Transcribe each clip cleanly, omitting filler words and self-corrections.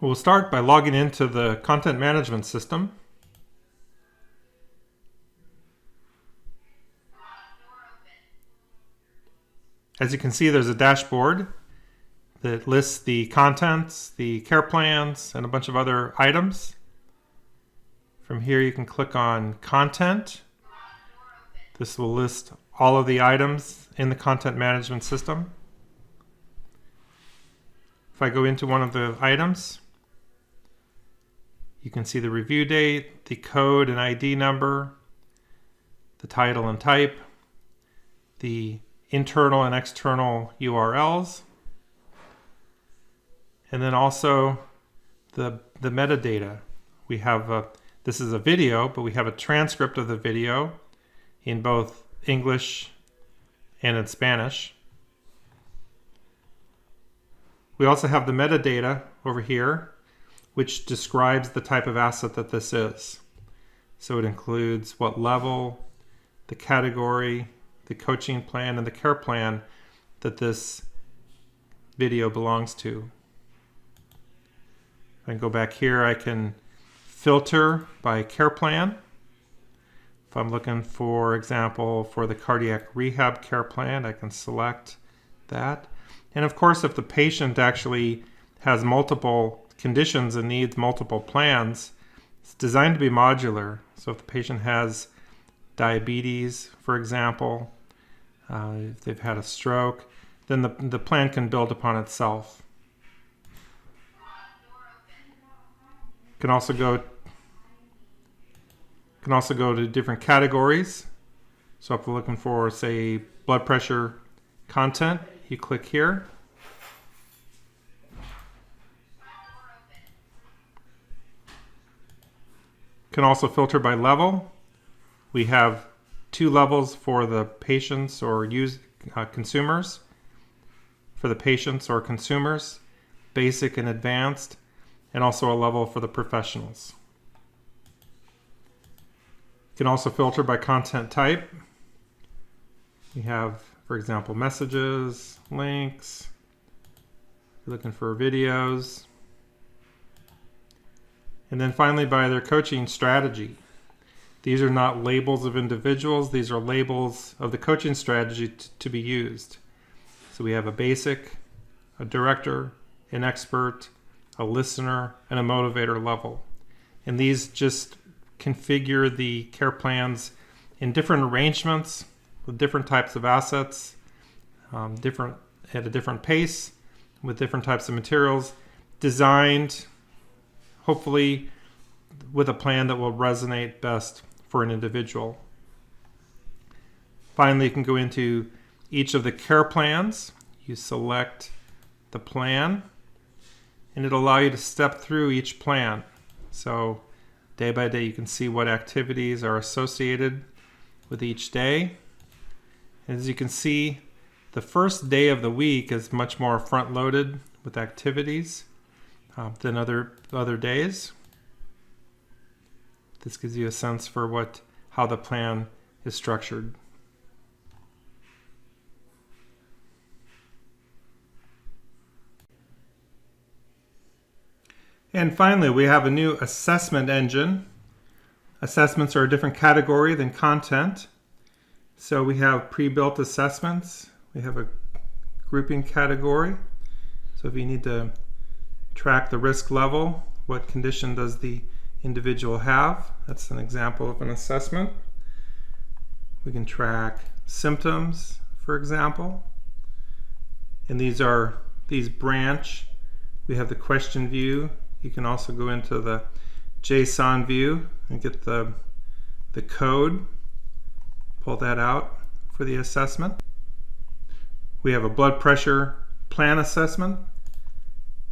We'll start by logging into the content management system. As you can see, there's a dashboard that lists the contents, the care plans, and a bunch of other items. From here you can click on Content. This will list all of the items in the content management system. If I go into one of the items, you can see the review date, the code and ID number, the title and type, the internal and external URLs, and then also the metadata. We have this is a video, but we have a transcript of the video in both English and in Spanish. We also have the metadata over here, which describes the type of asset that this is. So it includes what level, the category, the coaching plan, and the care plan that this video belongs to. If I go back here, I can filter by care plan. If I'm looking, for example, for the cardiac rehab care plan, I can select that. And of course, if the patient actually has multiple conditions and needs multiple plans, it's designed to be modular. So if the patient has diabetes, for example, if they've had a stroke, then the plan can build upon itself. Can also go to different categories. So if we're looking for, say, blood pressure content, you click here. Can also filter by level. We have 2 levels for the patients or consumers. For the patients or consumers, basic and advanced, and also a level for the professionals. You can also filter by content type. We have, for example, messages, links. You're looking for videos. And then finally by their coaching strategy. These are not labels of individuals, these are labels of the coaching strategy to be used. So we have a basic, a director, an expert, a listener, and a motivator level. And these just configure the care plans in different arrangements with different types of assets, at a different pace, with different types of materials, designed hopefully with a plan that will resonate best for an individual. Finally, you can go into each of the care plans. You select the plan, and it'll allow you to step through each plan. So day by day, you can see what activities are associated with each day. As you can see, the first day of the week is much more front-loaded with activities than other days. This gives you a sense for how the plan is structured. And finally, we have a new assessment engine. Assessments are a different category than content. So we have pre-built assessments. We have a grouping category. So if you need to track the risk level, what condition does the individual have? That's an example of an assessment. We can track symptoms, for example. And these branch. We have the question view. You can also go into the JSON view and get the code, pull that out for the assessment. We have a blood pressure plan assessment.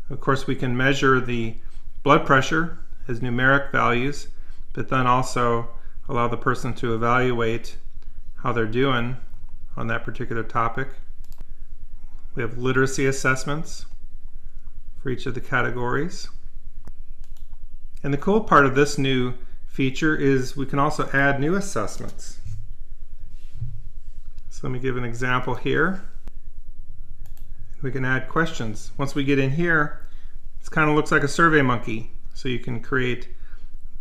Of course, we can measure the blood pressure as numeric values, but then also allow the person to evaluate how they're doing on that particular topic. We have literacy assessments for each of the categories. And the cool part of this new feature is we can also add new assessments. So let me give an example here. We can add questions. Once we get in here, it's kind of looks like a Survey Monkey. So you can create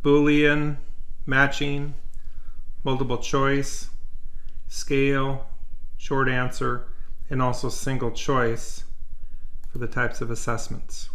Boolean, matching, multiple choice, scale, short answer, and also single choice for the types of assessments.